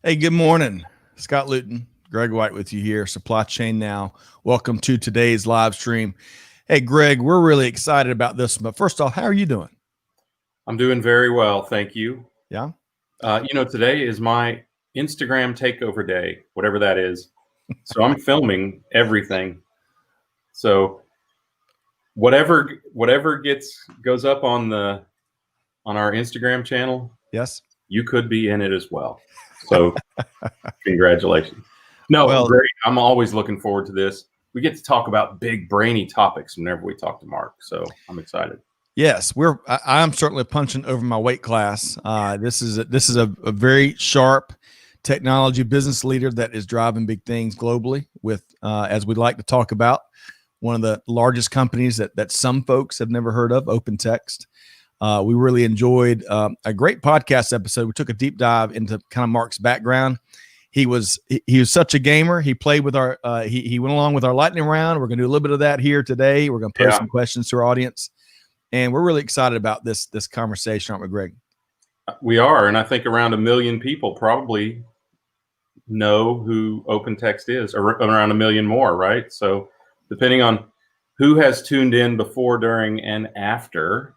Hey, good morning. Scott Luton, Greg White with you here, Supply Chain Now. Welcome to today's live stream. Hey, Greg, we're really excited about this, but first off, how are you doing? I'm doing very well, thank you. Yeah? Today is my Instagram takeover day, whatever that is. So I'm filming everything. So whatever goes up on our Instagram channel, Yes? you could be in it as well. So congratulations. No, Well, great. I'm always looking forward to this. We get to talk about big brainy topics whenever we talk to Mark. So I'm excited. yes, I'm certainly punching over my weight class. This is a very sharp technology business leader that is driving big things globally with, as we'd like to talk about, one of the largest companies that some folks have never heard of, OpenText. We really enjoyed a great podcast episode. We took a deep dive into kind of Mark's background. He was such a gamer. He played with our he went along with our lightning round. We're going to do a little bit of that here today. We're going to pose some questions to our audience, and we're really excited about this conversation, aren't we, Greg? We are, and I think around 1 million people probably know who OpenText is, or around 1 million more, right? So depending on who has tuned in before, during, and after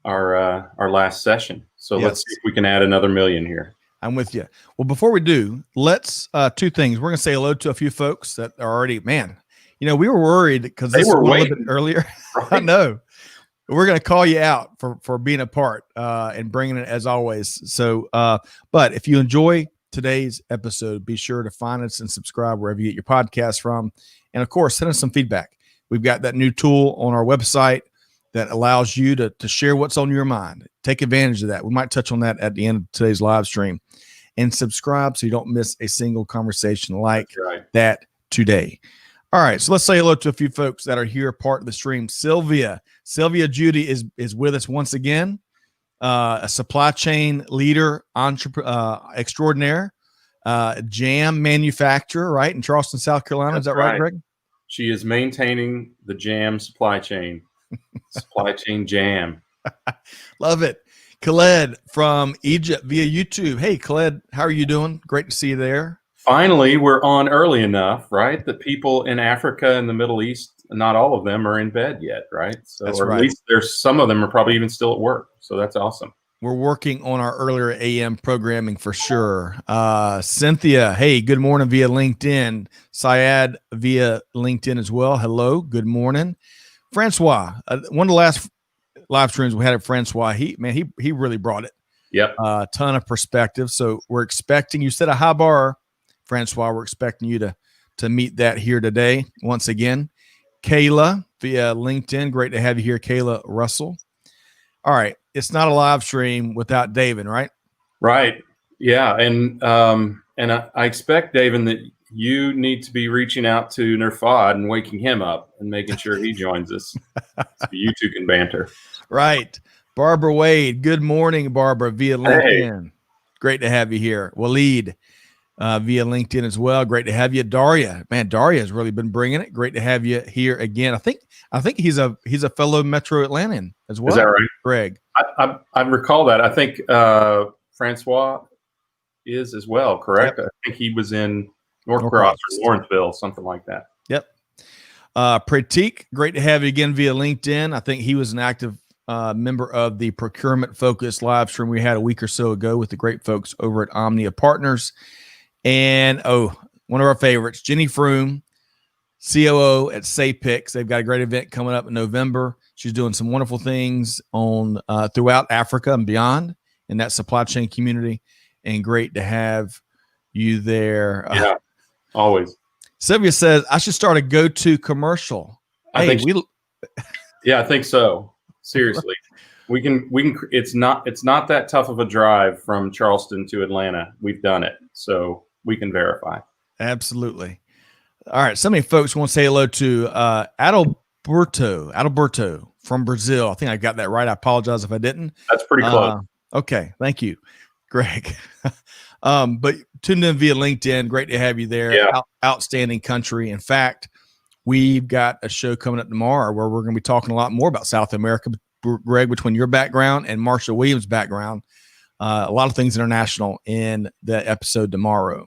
our last session. So Yes. let's see if we can add another 1 million here. I'm with you. Well, before we do, let's two things. We're going to say hello to a few folks that are already, man, we were worried because They this were was a little waiting. bit earlier. Right? I know. We're going to call you out for being a part and bringing it as always. So, but if you enjoy today's episode, be sure to find us and subscribe wherever you get your podcast from. And of course, send us some feedback. We've got that new tool on our website that allows you to share what's on your mind. Take advantage of that. We might touch on that at the end of today's live stream. And subscribe so you don't miss a single conversation like that today. All right, so let's say hello to a few folks that are here, part of the stream. Sylvia Judy is with us once again, a supply chain leader, entrepreneur extraordinaire, jam manufacturer, right, in Charleston, South Carolina. That's is that right, Greg? She is maintaining the jam supply chain, jam. Love it. Khaled from Egypt via YouTube. Hey, Khaled, how are you doing? Great to see you there. Finally, we're on early enough, right? That people in Africa and the Middle East, not all of them are in bed yet, right? So, That's or right. At least there's some of them are probably even still at work. So that's awesome. We're working on our earlier AM programming for sure. Cynthia, hey, good morning via LinkedIn. Syed via LinkedIn as well. Hello, good morning. Francois, one of the last live streams we had at Francois, he really brought it. Yep. A ton of perspective. So we're expecting, you set a high bar, Francois. We're expecting you to meet that here today once again. Kayla via LinkedIn, great to have you here, Kayla Russell. All right, it's not a live stream without David, right? Right. Yeah, and I expect, David, that you need to be reaching out to Nerfad and waking him up and making sure he joins us so you two can banter. Right. Barbara Wade. Good morning, Barbara, via LinkedIn. Hey. Great to have you here. Waleed via LinkedIn as well. Great to have you. Daria. Man, Daria has really been bringing it. Great to have you here again. I think he's a fellow Metro Atlantean as well. Is that right? Greg. I recall that. I think Francois is as well, correct? Yep. I think he was in Norcross or Lawrenceville, something like that. Yep. Pratik, great to have you again via LinkedIn. I think he was an active member of the procurement focused live stream we had a week or so ago with the great folks over at Omnia Partners. And one of our favorites, Jenny Froome, COO at SAPIX. They've got a great event coming up in November. She's doing some wonderful things on throughout Africa and beyond in that supply chain community. And great to have you there. Yeah, always. Sylvia says I should start a go-to commercial. I think so. Seriously, we can. It's not that tough of a drive from Charleston to Atlanta. We've done it, so we can verify. Absolutely. All right. So many folks want to say hello to Adalberto from Brazil. I think I got that right. I apologize if I didn't. That's pretty close. Okay. Thank you, Greg. But tuned in via LinkedIn. Great to have you there. Yeah. Outstanding country. In fact, we've got a show coming up tomorrow where we're going to be talking a lot more about South America, Greg, between your background and Marshall Williams' background. a lot of things international in the episode tomorrow.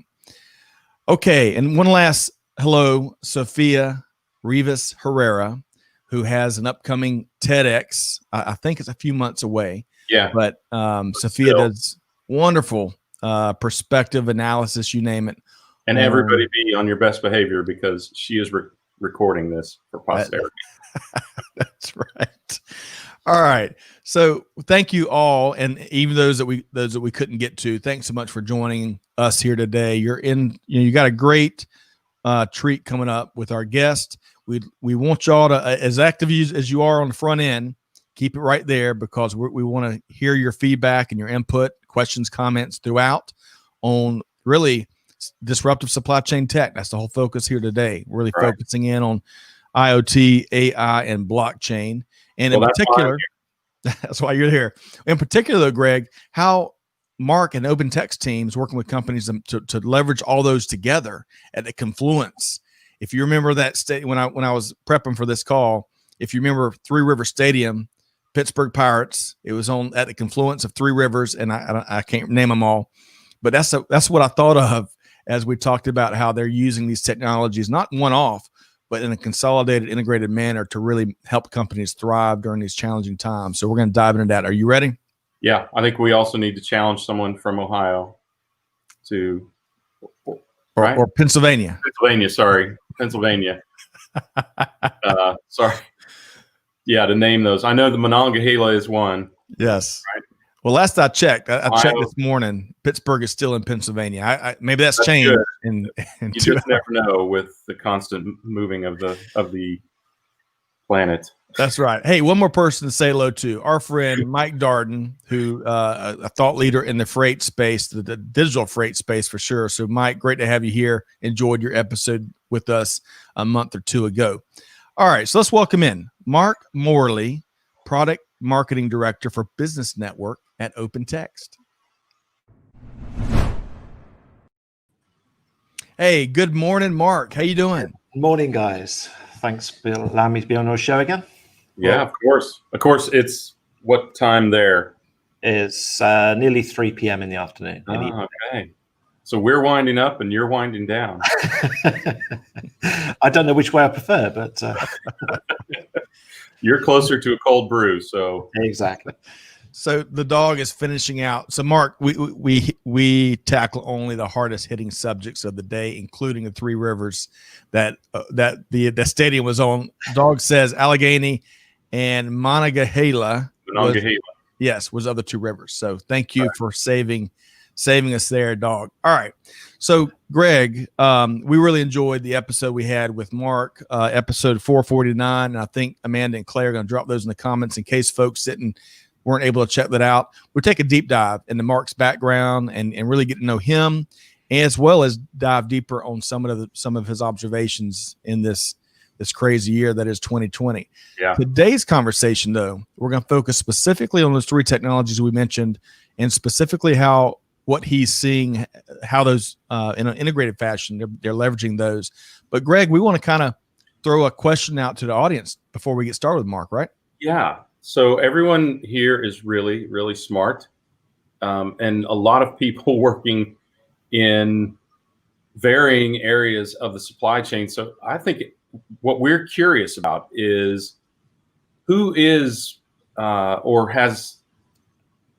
Okay, and one last hello, Sophia Rivas Herrera, who has an upcoming TEDx. I think it's a few months away. Yeah. But Sophia does wonderful perspective analysis, you name it. And everybody be on your best behavior because she is recording this for posterity. That's right. All right. So thank you all, and even those that we couldn't get to. Thanks so much for joining us here today. You got a great treat coming up with our guest. We want y'all to, as active as you are on the front end, keep it right there because we want to hear your feedback and your input, questions, comments throughout on really disruptive supply chain tech. That's the whole focus here today. We're really focusing in on IoT, AI, and blockchain. And in particular, that's why you're here. In particular, Greg, how Mark and OpenText teams working with companies to leverage all those together at the confluence. If you remember that state when I was prepping for this call, if you remember Three River Stadium, Pittsburgh Pirates, it was at the confluence of three rivers, and I can't name them all, but that's what I thought of as we talked about how they're using these technologies, not one off, but in a consolidated, integrated manner to really help companies thrive during these challenging times. So we're going to dive into that. Are you ready? Yeah, I think we also need to challenge someone from Ohio to, or Pennsylvania. Pennsylvania. Sorry. Yeah, to name those. I know the Monongahela is one. Yes. Right. Well, last I checked, I checked this morning, Pittsburgh is still in Pennsylvania. Maybe that's changed. In you just never know with the constant moving of the planet. That's right. Hey, one more person to say hello to, our friend Mike Darden, who a thought leader in the freight space, the digital freight space for sure. So, Mike, great to have you here. Enjoyed your episode with us a month or two ago. All right, so let's welcome in Mark Morley, Product Marketing Director for Business Network at OpenText. Hey, good morning, Mark. How you doing? Good morning, guys. Thanks for allowing me to be on your show again. Yeah, of course. Of course, it's what time there? It's nearly 3 p.m. in the afternoon. Okay. So we're winding up and you're winding down. I don't know which way I prefer, but you're closer to a cold brew. So exactly. So the dog is finishing out. So Mark, we tackle only the hardest hitting subjects of the day, including the three rivers that the stadium was on. Dog says Allegheny and Monongahela. Was other two rivers. So thank you for saving us there, dog. All right. So Greg, we really enjoyed the episode we had with Mark, episode 449. And I think Amanda and Claire are going to drop those in the comments in case folks weren't able to check that out. We'll take a deep dive into Mark's background and really get to know him, as well as dive deeper on some of his observations in this crazy year that is 2020. Yeah. Today's conversation, though, we're going to focus specifically on those three technologies we mentioned, and specifically what he's seeing, how those in an integrated fashion they're leveraging those. But Greg, we want to kind of throw a question out to the audience before we get started with Mark, right? Yeah. So everyone here is really, really smart, and a lot of people working in varying areas of the supply chain. So I think what we're curious about is who is or has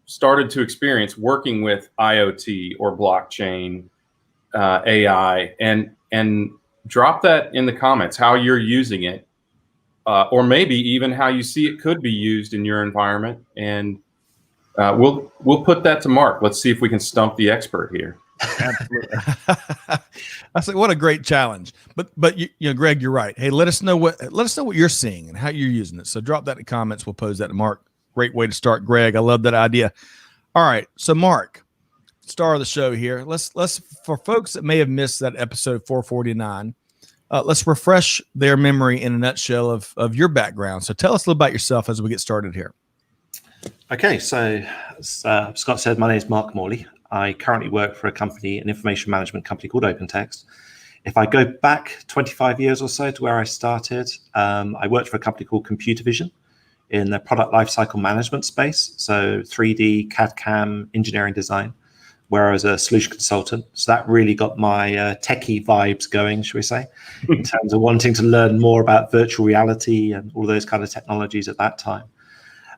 started to experience working with IoT or blockchain, AI, and drop that in the comments, how you're using it. Or maybe even how you see it could be used in your environment, and we'll put that to Mark. Let's see if we can stump the expert here. Absolutely. I say, what a great challenge. But you know, Greg, you're right. Hey, let us know what you're seeing and how you're using it. So drop that in the comments. We'll pose that to Mark. Great way to start, Greg. I love that idea. All right, so Mark, star of the show here. Let's for folks that may have missed that episode 449. Let's refresh their memory in a nutshell of your background. So tell us a little about yourself as we get started here. Okay, so as Scott said, my name is Mark Morley. I currently work for an information management company called OpenText. If I go back 25 years or so to where I started, I worked for a company called Computer Vision, in the product lifecycle management space, so 3D, CAD/CAM, engineering design, where I was a solution consultant. So that really got my techie vibes going, should we say, in terms of wanting to learn more about virtual reality and all those kind of technologies at that time.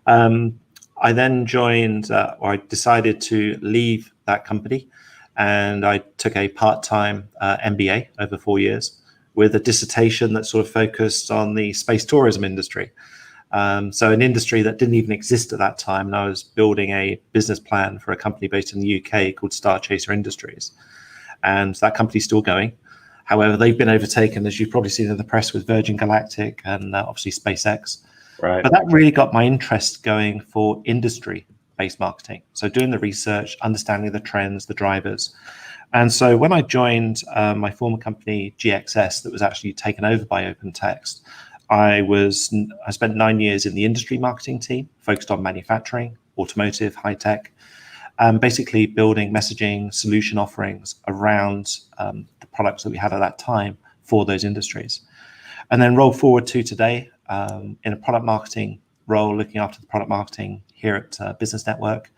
I then joined, or I decided to leave that company, and I took a part-time MBA over 4 years with a dissertation that sort of focused on the space tourism industry. So an industry that didn't even exist at that time. And I was building a business plan for a company based in the UK called Star Chaser Industries. And that company's still going. However, they've been overtaken, as you've probably seen in the press, with Virgin Galactic and obviously SpaceX. Right. But that really got my interest going for industry-based marketing. So doing the research, understanding the trends, the drivers. And so when I joined my former company, GXS, that was actually taken over by OpenText, I spent 9 years in the industry marketing team, focused on manufacturing, automotive, high tech, basically building messaging solution offerings around the products that we had at that time for those industries. And then roll forward to today in a product marketing role, looking after the product marketing here at Business Network.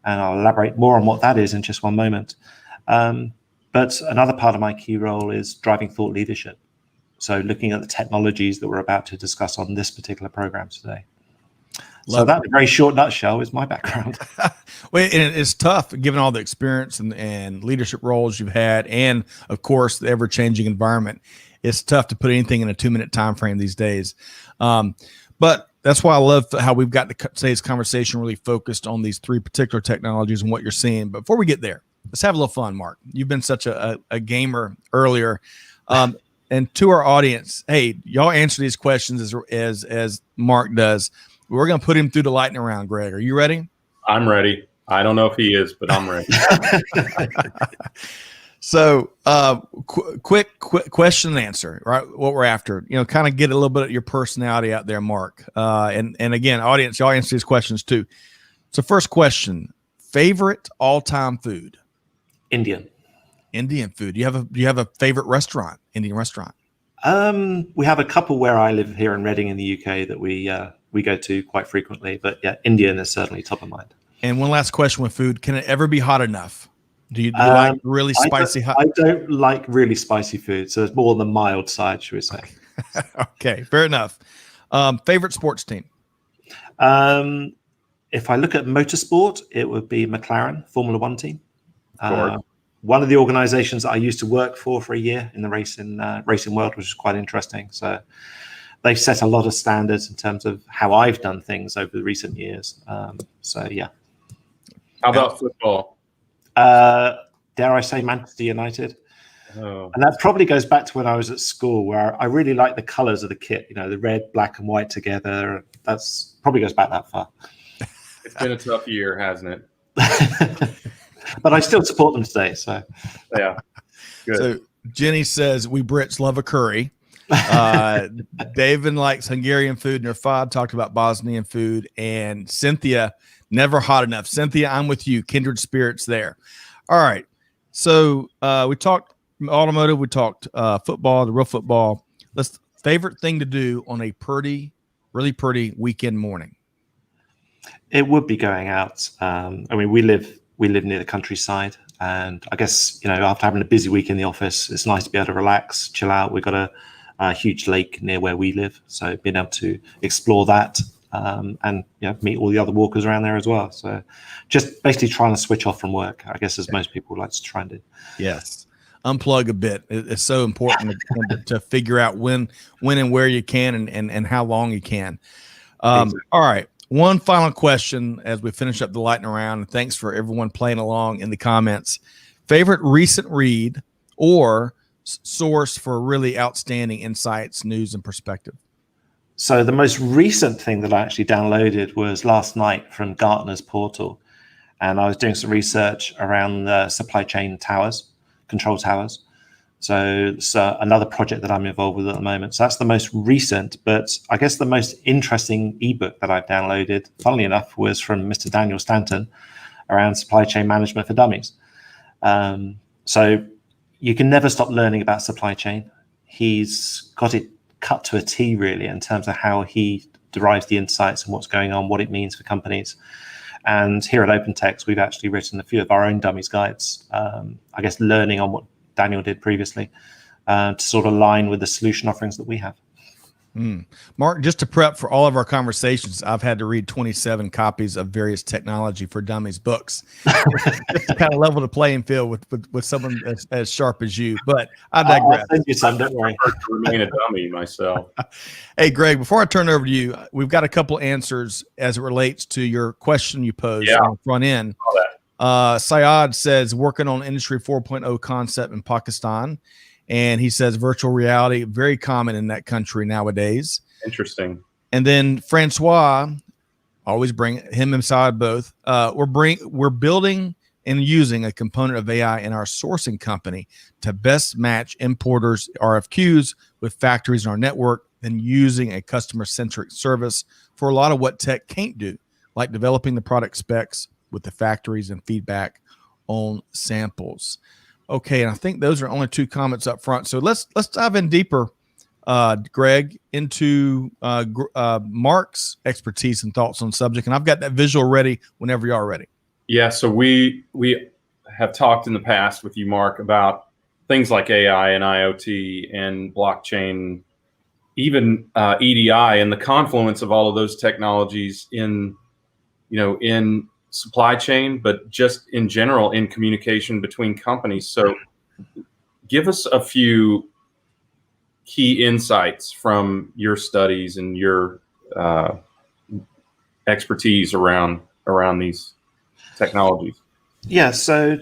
And I'll elaborate more on what that is in just one moment. But another part of my key role is driving thought leadership. So looking at the technologies that we're about to discuss on this particular program today. So that, in a very short nutshell, is my background. Well, and it's tough given all the experience and leadership roles you've had, and of course the ever-changing environment. It's tough to put anything in a 2-minute time frame these days. But that's why I love how we've got today's conversation really focused on these 3 particular technologies and what you're seeing. But before we get there, let's have a little fun, Mark. You've been such a gamer earlier. And to our audience, hey, y'all answer these questions as Mark does. We're going to put him through the lightning round, Greg. Are you ready? I'm ready. I don't know if he is, but I'm ready. So quick question and answer, right? What we're after, kind of get a little bit of your personality out there, Mark. And again, audience, y'all answer these questions too. So first question, favorite all-time food? Indian food. Do you have a favorite restaurant, Indian restaurant? We have a couple where I live here in Reading in the UK that we go to quite frequently, but yeah, Indian is certainly top of mind. And one last question with food: can it ever be hot enough? Do you like really spicy? I don't like really spicy food, so it's more on the mild side, should we say? Okay, fair enough. Favorite sports team? If I look at motorsport, it would be McLaren Formula One team. One of the organizations that I used to work for a year in the racing world, which is quite interesting. So they've set a lot of standards in terms of how I've done things over the recent years. So yeah. How about football? Dare I say Manchester United? Oh. And that probably goes back to when I was at school, where I really like the colors of the kit, the red, black, and white together. That's probably goes back that far. It's been a tough year, hasn't it? But I still support them today. So yeah. Good. So Jenny says we Brits love a curry. David likes Hungarian food. Nerfad talked about Bosnian food, and Cynthia, never hot enough. Cynthia, I'm with you. Kindred spirits there. All right. So we talked automotive. We talked football, the real football. Favorite thing to do on a really pretty weekend morning? It would be going out. We live near the countryside, and I guess after having a busy week in the office, it's nice to be able to relax, chill out. We've got a huge lake near where we live, so being able to explore that and meet all the other walkers around there as well. So just basically trying to switch off from work, I guess, as most people like to try and do. Yes, unplug a bit. It's so important to figure out when and where you can and how long you can. Exactly. All right. One final question as we finish up the lightning round, and thanks for everyone playing along in the comments. Favorite recent read or source for really outstanding insights, news, and perspective? So the most recent thing that I actually downloaded was last night from Gartner's portal. And I was doing some research around the supply chain towers, control towers. So it's another project that I'm involved with at the moment. So that's the most recent, but I guess the most interesting ebook that I've downloaded, funnily enough, was from Mr. Daniel Stanton around supply chain management for dummies. So you can never stop learning about supply chain. He's got it cut to a T, really, in terms of how he derives the insights and what's going on, what it means for companies. And here at OpenText, we've actually written a few of our own Dummies guides, I guess learning on what Daniel did previously, to sort of align with the solution offerings that we have. Mark, just to prep for all of our conversations, I've had to read 27 copies of various Technology for Dummies books, just to kind of level the playing field with someone as sharp as you. But I digress. I'll send you some, don't worry. I prefer to remain a dummy myself. Hey, Greg, before I turn it over to you, we've got a couple answers as it relates to your question you posed on the front end. Syed says, working on Industry 4.0 concept in Pakistan. And he says virtual reality, very common in that country nowadays. Interesting. And then Francois, always bring him and Syed both. We're building and using a component of AI in our sourcing company to best match importers' RFQs with factories in our network, and using a customer-centric service for a lot of what tech can't do, like developing the product specs with the factories and feedback on samples. Okay, and I think those are only two comments up front. So let's dive in deeper, Greg, into Mark's expertise and thoughts on the subject. And I've got that visual ready whenever you are ready. Yeah, so we have talked in the past with you, Mark, about things like AI and IoT and blockchain, even EDI, and the confluence of all of those technologies in supply chain, but just in general in communication between companies. So give us a few key insights from your studies and your expertise around these technologies. Yeah, so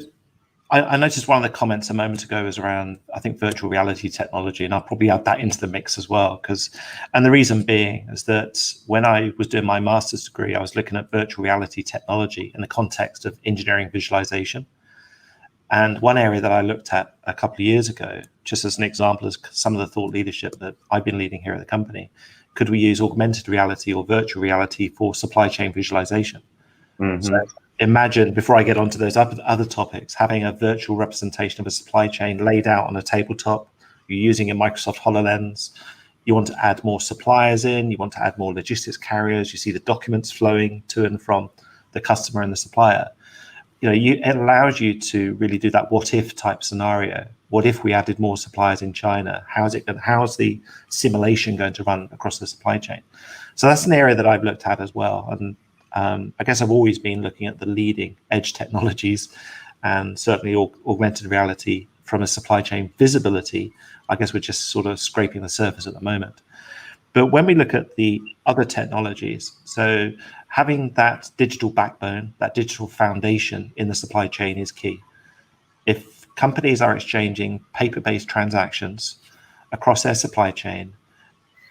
I noticed one of the comments a moment ago was around, I think, virtual reality technology, and I'll probably add that into the mix as well. And the reason being is that when I was doing my master's degree, I was looking at virtual reality technology in the context of engineering visualization. And one area that I looked at a couple of years ago, just as an example, is some of the thought leadership that I've been leading here at the company. Could we use augmented reality or virtual reality for supply chain visualization? Mm-hmm. So imagine, before I get onto those other topics, having a virtual representation of a supply chain laid out on a tabletop. You're using a Microsoft HoloLens. You want to add more suppliers in. You want to add more logistics carriers. You see the documents flowing to and from the customer and the supplier. It allows you to really do that what if type scenario. What if we added more suppliers in China? How's the simulation going to run across the supply chain? So that's an area that I've looked at as well. And I guess I've always been looking at the leading edge technologies, and certainly augmented reality from a supply chain visibility. I guess we're just sort of scraping the surface at the moment. But when we look at the other technologies, so having that digital backbone, that digital foundation in the supply chain is key. If companies are exchanging paper-based transactions across their supply chain,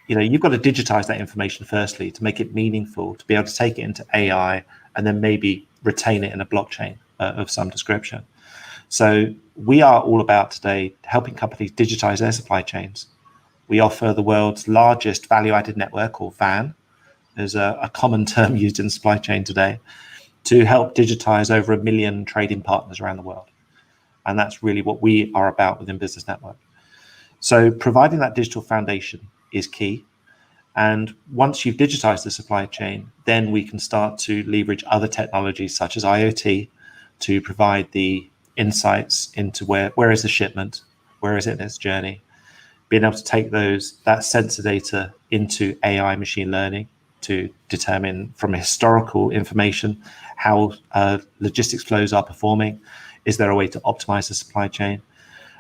you've got to digitize that information firstly to make it meaningful, to be able to take it into AI and then maybe retain it in a blockchain of some description. So we are all about today helping companies digitize their supply chains. We offer the world's largest value-added network, or VAN, is a common term used in supply chain today, to help digitize over 1 million trading partners around the world. And that's really what we are about within Business Network. So providing that digital foundation is key. And once you've digitized the supply chain, then we can start to leverage other technologies such as IoT to provide the insights into where is the shipment, where is it in its journey, being able to take that sensor data into AI machine learning to determine from historical information how logistics flows are performing. Is there a way to optimize the supply chain?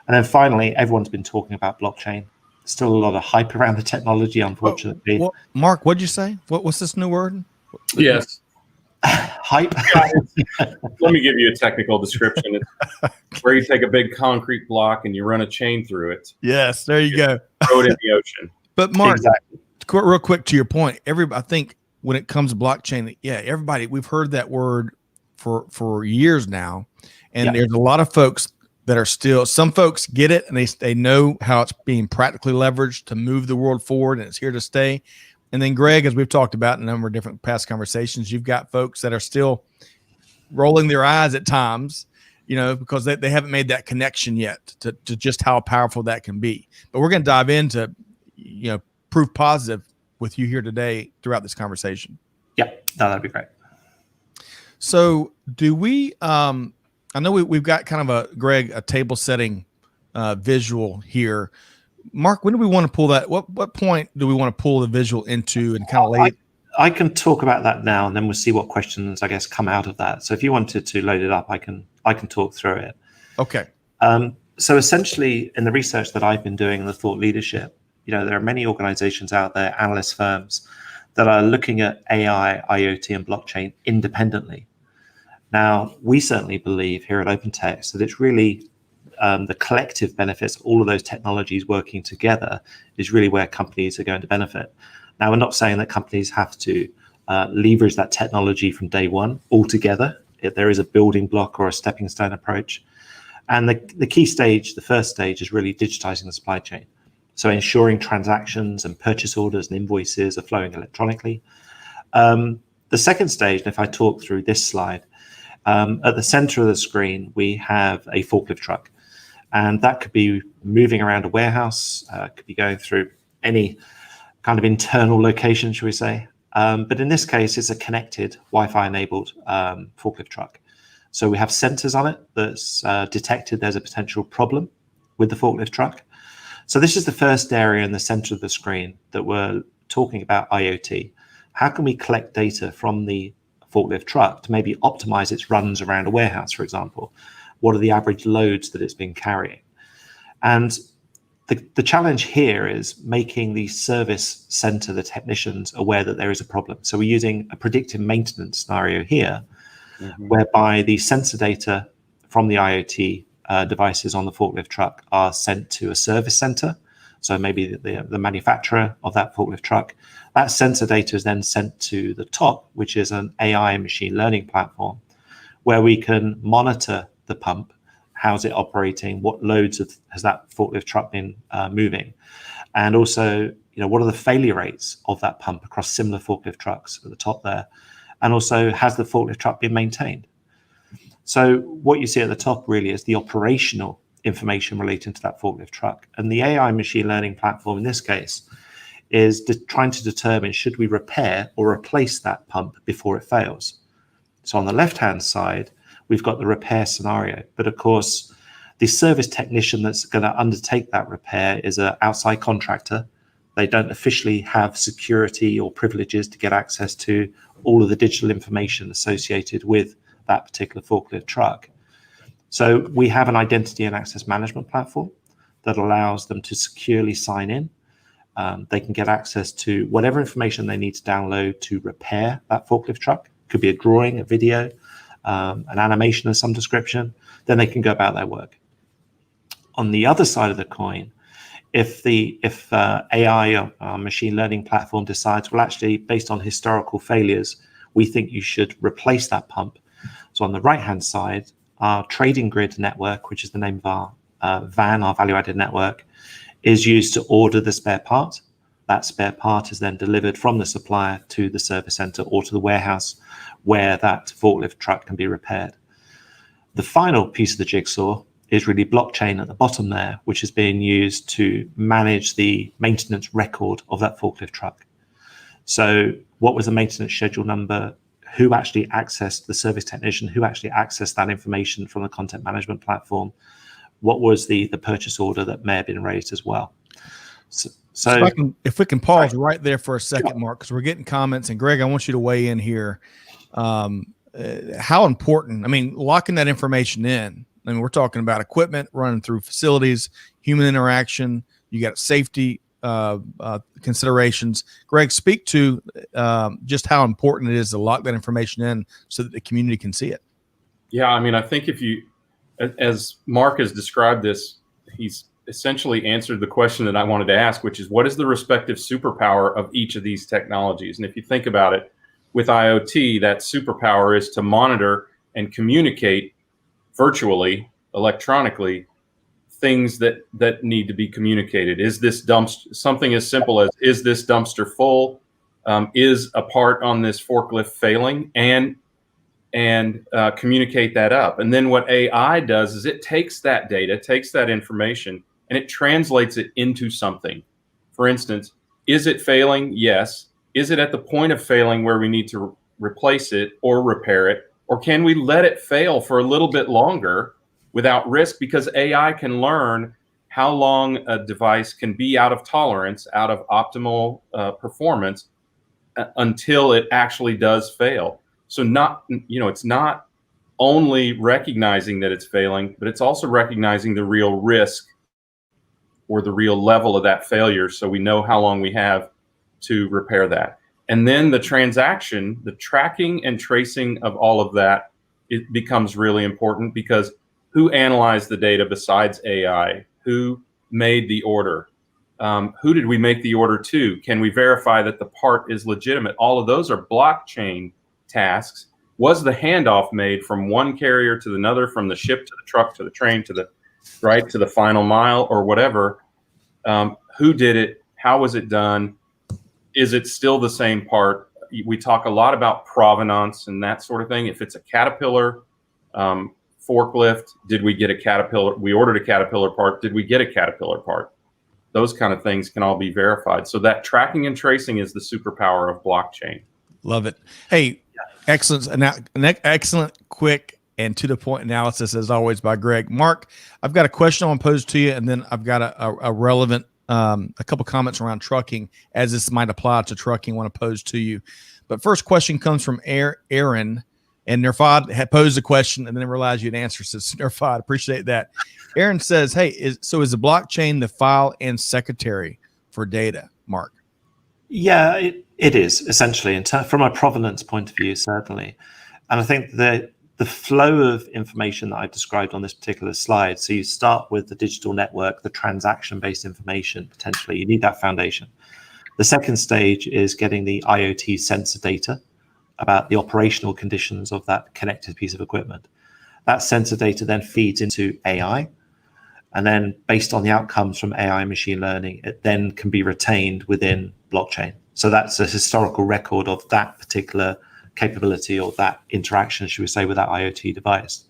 And then finally, everyone's been talking about blockchain. Still a lot of hype around the technology, unfortunately. Mark, what'd you say? What's this new word? Yes. Hype. Let me give you a technical description. It's where you take a big concrete block and you run a chain through it. Yes, there you go. Throw it in the ocean. But Mark, exactly. Real quick to your point, I think when it comes to blockchain, everybody, we've heard that word for years now. And there's a lot of folks that are still, some folks get it and they know how it's being practically leveraged to move the world forward, and it's here to stay. And then Greg, as we've talked about in a number of different past conversations, you've got folks that are still rolling their eyes at times, because they haven't made that connection yet to just how powerful that can be. But we're going to dive into, proof positive with you here today throughout this conversation. Yeah, that'd be great. So do we, I know we've got kind of a table setting visual here. Mark, when do we want to pull that? What point do we want to pull the visual into and kind of lay it? I can talk about that now, and then we'll see what questions, I guess, come out of that. So if you wanted to load it up, I can talk through it. Okay. So essentially, in the research that I've been doing in the thought leadership, there are many organizations out there, analyst firms, that are looking at AI, IoT, and blockchain independently. Now, we certainly believe here at OpenText that it's really the collective benefits of all of those technologies working together is really where companies are going to benefit. Now, we're not saying that companies have to leverage that technology from day one altogether. There is a building block or a stepping stone approach. And the key stage, the first stage, is really digitizing the supply chain. So ensuring transactions and purchase orders and invoices are flowing electronically. The second stage, and if I talk through this slide, at the center of the screen, we have a forklift truck. And that could be moving around a warehouse, could be going through any kind of internal location, shall we say. But in this case, it's a connected Wi-Fi enabled forklift truck. So we have sensors on it that's detected there's a potential problem with the forklift truck. So this is the first area in the center of the screen that we're talking about IoT. How can we collect data from the forklift truck to maybe optimize its runs around a warehouse, for example? What are the average loads that it's been carrying? And the challenge here is making the service center, the technicians, aware that there is a problem. So we're using a predictive maintenance scenario here, whereby the sensor data from the IoT devices on the forklift truck are sent to a service center. So maybe the manufacturer of that forklift truck. That sensor data is then sent to the top, which is an AI and machine learning platform, where we can monitor the pump. How's it operating? What loads has that forklift truck been moving? And also, what are the failure rates of that pump across similar forklift trucks at the top there? And also, has the forklift truck been maintained? So what you see at the top really is the operational information relating to that forklift truck. And the AI machine learning platform in this case is trying to determine, should we repair or replace that pump before it fails? So on the left-hand side, we've got the repair scenario. But of course, the service technician that's going to undertake that repair is an outside contractor. They don't officially have security or privileges to get access to all of the digital information associated with that particular forklift truck. So we have an identity and access management platform that allows them to securely sign in. They can get access to whatever information they need to download to repair that forklift truck. It could be a drawing, a video, an animation of some description. Then they can go about their work. On the other side of the coin, if AI or machine learning platform decides, well, actually, based on historical failures, we think you should replace that pump. So on the right-hand side, our trading grid network, which is the name of our VAN, our value-added network, is used to order the spare part. That spare part is then delivered from the supplier to the service center or to the warehouse where that forklift truck can be repaired. The final piece of the jigsaw is really blockchain at the bottom there, which is being used to manage the maintenance record of that forklift truck. So what was the maintenance schedule number? Who actually accessed the service technician? Who actually accessed that information from the content management platform? What was the purchase order that may have been raised as well? So if we can pause right there for a second, Mark, because we're getting comments. And Greg, I want you to weigh in here. How important, locking that information in. We're talking about equipment running through facilities, human interaction. You got safety considerations. Greg, speak to just how important it is to lock that information in so that the community can see it. Yeah, I think if you, as Mark has described this, he's essentially answered the question that I wanted to ask, which is, what is the respective superpower of each of these technologies? And if you think about it, with IoT, that superpower is to monitor and communicate virtually, electronically, things that need to be communicated. Is this dumpster, something as simple as, is this dumpster full? Is a part on this forklift failing? And communicate that up. And then what AI does is it takes that data, takes that information, and it translates it into something. For instance, Is it failing? Yes. Is it at the point of failing where we need to replace it or repair it? Or can we let it fail for a little bit longer without risk? Because AI can learn how long a device can be out of tolerance, out of optimal performance until it actually does fail. So it's not only recognizing that it's failing, but it's also recognizing the real risk or the real level of that failure, so we know how long we have to repair that. And then the transaction, the tracking and tracing of all of that, it becomes really important, because who analyzed the data besides AI? Who made the order? Who did we make the order to? Can we verify that the part is legitimate? All of those are blockchain tasks. Was the handoff made from one carrier to another, from the ship to the truck to the train to the final mile or whatever? Who did it? How was it done? Is it still the same part? We talk a lot about provenance and that sort of thing. If it's a Caterpillar forklift, did we get a Caterpillar? We ordered a Caterpillar part. Did we get a Caterpillar part? Those kind of things can all be verified. So that tracking and tracing is the superpower of blockchain. Love it. Hey, excellent, quick, and to the point analysis, as always, by Greg. Mark, I've got a question I want to pose to you, and then I've got a relevant, a couple comments around trucking as this might apply to trucking I want to pose to you. But first question comes from Aaron, and Nerfad had posed a question and then realized you'd answer. So Nerfad, appreciate that. Aaron says, hey, is the blockchain the file and secretary for data, Mark? Yeah, it is essentially, from a provenance point of view, certainly. And I think the flow of information that I've described on this particular slide, so you start with the digital network, the transaction-based information, potentially. You need that foundation. The second stage is getting the IoT sensor data about the operational conditions of that connected piece of equipment. That sensor data then feeds into AI. And then based on the outcomes from AI and machine learning, it then can be retained within blockchain. So that's a historical record of that particular capability or that interaction, should we say, with that IoT device.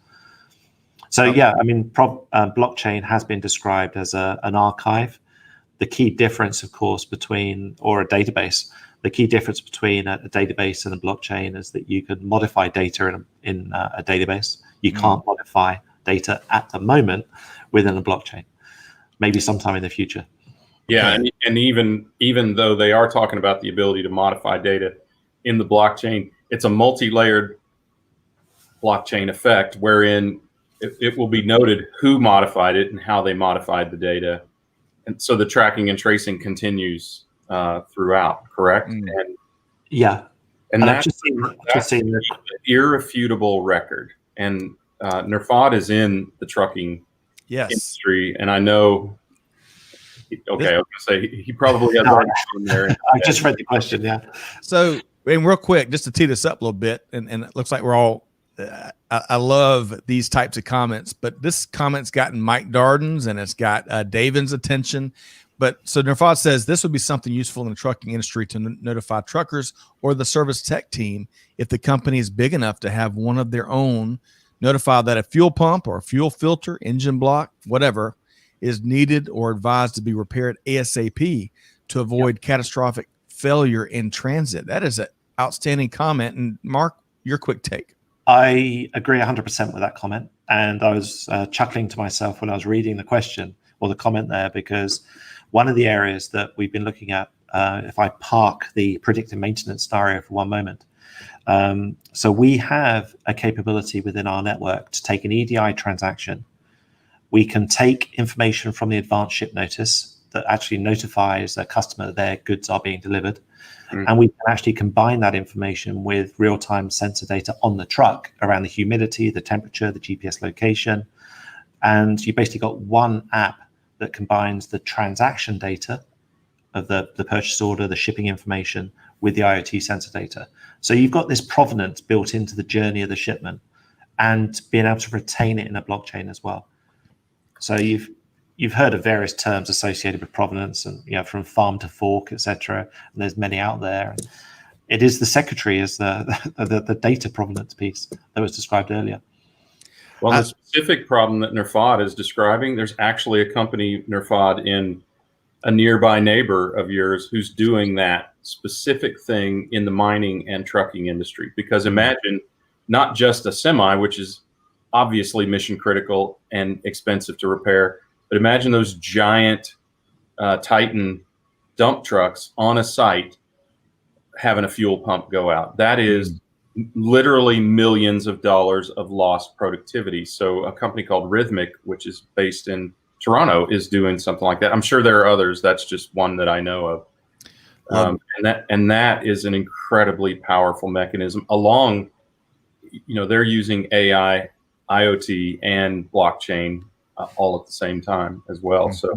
So yeah, I mean, blockchain has been described as an archive. The key difference, of course, or a database, the key difference between a database and a blockchain is that you can modify data in a database. You can't modify data at the moment within a blockchain, maybe sometime in the future. Yeah, and even though they are talking about the ability to modify data in the blockchain, it's a multi-layered blockchain effect wherein it will be noted who modified it and how they modified the data. And so the tracking and tracing continues throughout, correct? And that's an irrefutable record. And Nerfad is in the trucking industry, and I know. Okay, I was gonna say he probably has already been there. I just read the question. Yeah. So, and real quick, just to tee this up a little bit, and it looks like we're all. I love these types of comments, but this comment's gotten Mike Darden's and it's got Davin's attention. But so Nerfad says this would be something useful in the trucking industry to notify truckers or the service tech team if the company is big enough to have one of their own notify that a fuel pump or a fuel filter, engine block, whatever, is needed or advised to be repaired ASAP to avoid catastrophic failure in transit. That is an outstanding comment. And Mark, your quick take. I agree 100% with that comment. And I was chuckling to myself when I was reading the question or the comment there, because one of the areas that we've been looking at, if I park the predictive maintenance scenario for one moment. So we have a capability within our network to take an EDI transaction. We can take information from the advanced ship notice that actually notifies a customer that their goods are being delivered. And we can actually combine that information with real-time sensor data on the truck around the humidity, the temperature, the GPS location. And you basically got one app that combines the transaction data of the purchase order, the shipping information with the IoT sensor data. So you've got this provenance built into the journey of the shipment and being able to retain it in a blockchain as well. So you've heard of various terms associated with provenance, and from farm to fork, etc. And there's many out there. And it is the secretary as the data provenance piece that was described earlier. Well, the specific problem that Nerfad is describing, there's actually a company, Nerfad, in a nearby neighbor of yours who's doing that specific thing in the mining and trucking industry. Because imagine not just a semi, which is obviously mission critical and expensive to repair, but imagine those giant Titan dump trucks on a site having a fuel pump go out. That is literally millions of dollars of lost productivity. So a company called Rhythmic, which is based in Toronto, is doing something like that. I'm sure there are others. That's just one that I know of. And that is an incredibly powerful mechanism. Along, they're using AI, IoT, and blockchain all at the same time as well. So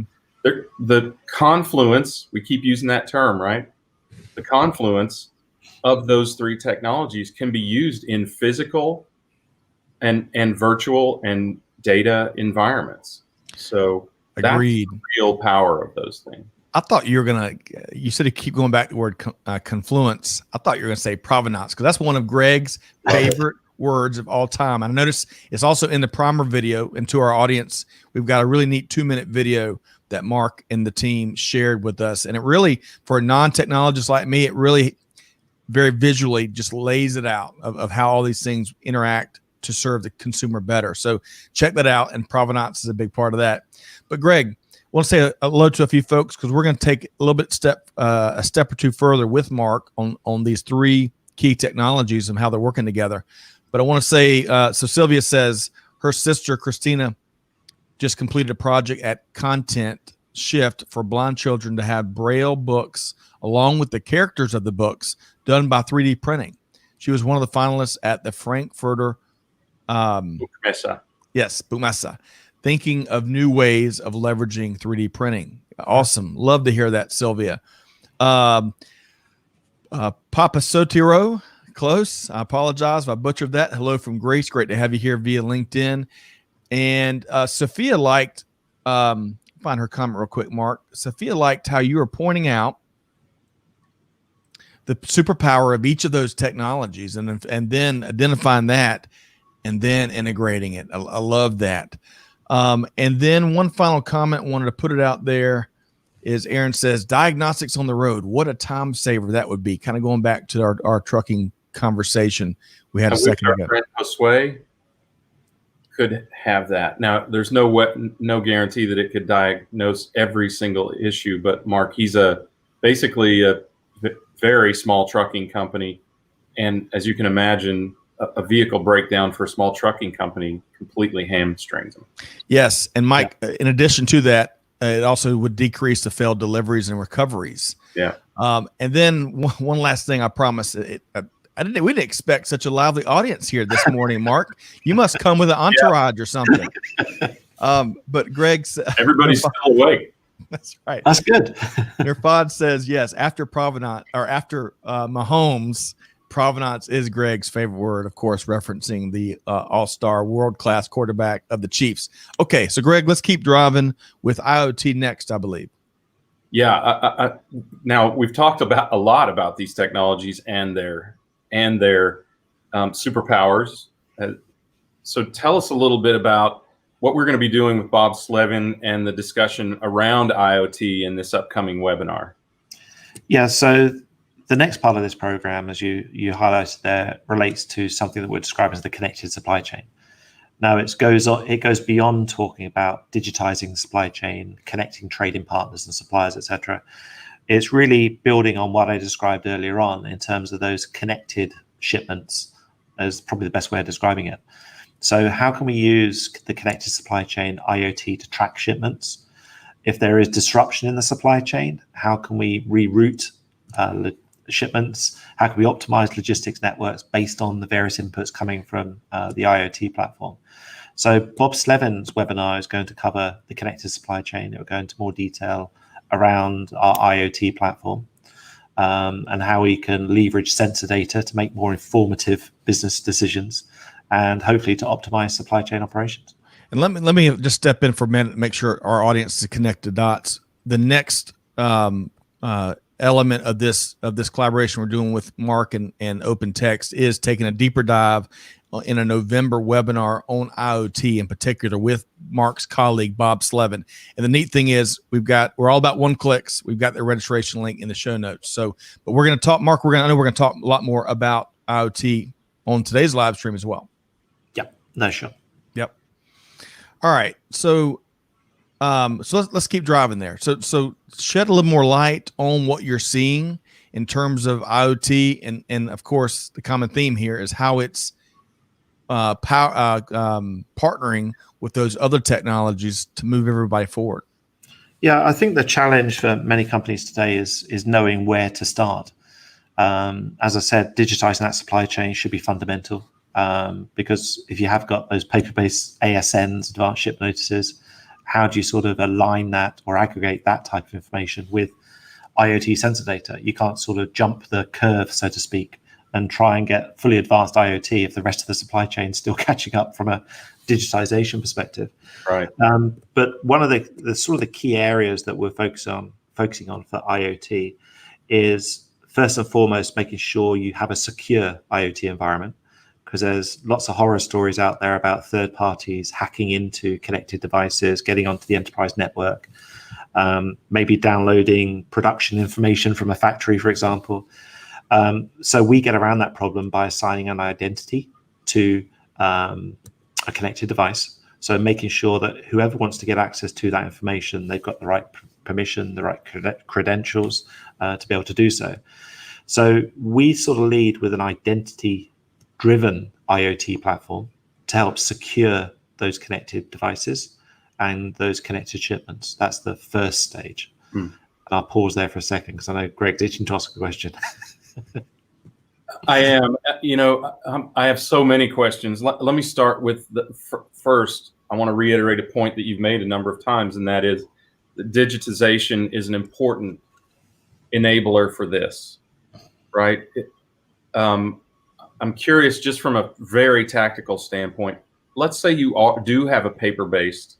the confluence, we keep using that term, right? The confluence of those three technologies can be used in physical and virtual and data environments. So agreed. That's the real power of those things. I thought you said to keep going back to the word confluence. I thought you were going to say provenance, because that's one of Greg's favorite words of all time. I noticed it's also in the primer video. And to our audience, we've got a really neat 2-minute video that Mark and the team shared with us. And it really, for a non-technologist like me, it really very visually just lays it out of how all these things interact to serve the consumer better. So check that out. And provenance is a big part of that. But Greg, I want to say a hello to a few folks, because we're going to take a little bit a step or two further with Mark on these three key technologies and how they're working together. But I want to say, so Sylvia says her sister, Christina, just completed a project at Content Shift for blind children to have Braille books along with the characters of the books done by 3D printing. She was one of the finalists at the Frankfurter Buchmesse. Yes, Buchmesse, thinking of new ways of leveraging 3D printing. Awesome. Love to hear that, Sylvia. Papa Sotiro, close. I apologize if I butchered that. Hello from Grace. Great to have you here via LinkedIn. And Sophia liked, find her comment real quick, Mark. Sophia liked how you were pointing out the superpower of each of those technologies and then identifying that and then integrating it. I love that. And then one final comment, wanted to put it out there, is Aaron says, diagnostics on the road. What a time saver that would be. Kind of going back to our trucking conversation we had a second ago. Friend Josue could have that. Now, there's no guarantee that it could diagnose every single issue, but Mark, he's basically a very small trucking company. And as you can imagine, a vehicle breakdown for a small trucking company completely hamstrings them. Yes. And Mike, in addition to that, it also would decrease the failed deliveries and recoveries. Yeah. And then one last thing, I promise. We didn't expect such a lively audience here this morning, Mark. You must come with an entourage or something. But Greg's everybody's still awake. That's right. That's good. Nirfad says yes. After provenance, or after Mahomes, provenance is Greg's favorite word, of course, referencing the all-star world-class quarterback of the Chiefs. Okay, so Greg, let's keep driving with IoT next, I believe. Yeah. Now we've talked a lot about these technologies and their superpowers. So tell us a little bit about what we're going to be doing with Bob Slevin and the discussion around IoT in this upcoming webinar. Yeah, so the next part of this program, as you highlighted there, relates to something that we're describing as the connected supply chain. Now, it goes beyond talking about digitizing the supply chain, connecting trading partners and suppliers, etc. It's really building on what I described earlier on in terms of those connected shipments, as probably the best way of describing it. So how can we use the connected supply chain, IoT, to track shipments? If there is disruption in the supply chain, how can we reroute shipments? How can we optimize logistics networks based on the various inputs coming from the IoT platform? So Bob Slevin's webinar is going to cover the connected supply chain. It will go into more detail around our IoT platform and how we can leverage sensor data to make more informative business decisions and hopefully to optimize supply chain operations. And let me just step in for a minute and make sure our audience is connected dots. The next element of this collaboration we're doing with Mark and OpenText is taking a deeper dive in a November webinar on IoT in particular with Mark's colleague, Bob Slevin. And the neat thing is we're all about one clicks. We've got the registration link in the show notes. So, but we're going to talk, Mark, I know we're going to talk a lot more about IoT on today's live stream as well. Yep. No, sure. Yep. All right. So let's keep driving there. So shed a little more light on what you're seeing in terms of IoT, and of course the common theme here is how it's partnering with those other technologies to move everybody forward. Yeah, I think the challenge for many companies today is knowing where to start. As I said, digitizing that supply chain should be fundamental, because if you have got those paper-based ASNs, advanced ship notices, how do you sort of align that or aggregate that type of information with IoT sensor data? You can't sort of jump the curve, so to speak, and try and get fully advanced IoT if the rest of the supply chain is still catching up from a digitization perspective. Right. But one of the sort of the key areas that we're focusing on for IoT is first and foremost making sure you have a secure IoT environment, because there's lots of horror stories out there about third parties hacking into connected devices, getting onto the enterprise network, maybe downloading production information from a factory, for example. So we get around that problem by assigning an identity to a connected device. So making sure that whoever wants to get access to that information, they've got the right permission, the right credentials to be able to do so. So we sort of lead with an identity-driven IoT platform to help secure those connected devices and those connected shipments. That's the first stage. And I'll pause there for a second because I know Greg's itching to ask a question. I am. I have so many questions. Let me start with first. I want to reiterate a point that you've made a number of times, and that is that digitization is an important enabler for this, right? I'm curious, just from a very tactical standpoint, let's say you do have a paper-based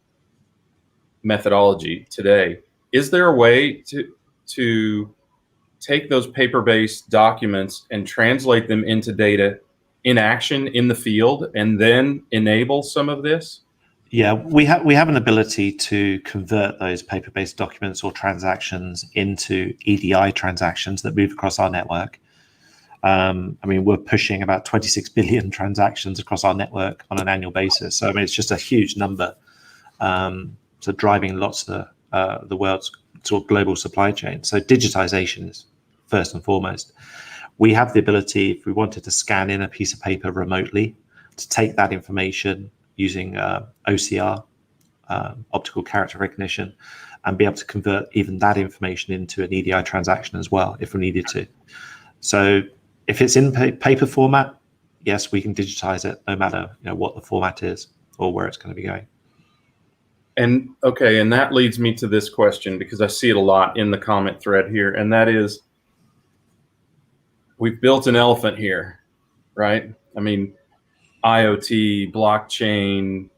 methodology today. Is there a way to take those paper-based documents and translate them into data in action in the field and then enable some of this? Yeah, we have an ability to convert those paper-based documents or transactions into EDI transactions that move across our network. We're pushing about 26 billion transactions across our network on an annual basis. So, it's just a huge number. So driving lots of the world's sort of global supply chain. So digitization is first and foremost. We have the ability, if we wanted to scan in a piece of paper remotely, to take that information using OCR, optical character recognition, and be able to convert even that information into an EDI transaction as well, if we needed to. So if it's in paper format, yes, we can digitize it no matter what the format is or where it's going to be going. And okay, and that leads me to this question, because I see it a lot in the comment thread here, and that is, we've built an elephant here, right? IoT, blockchain,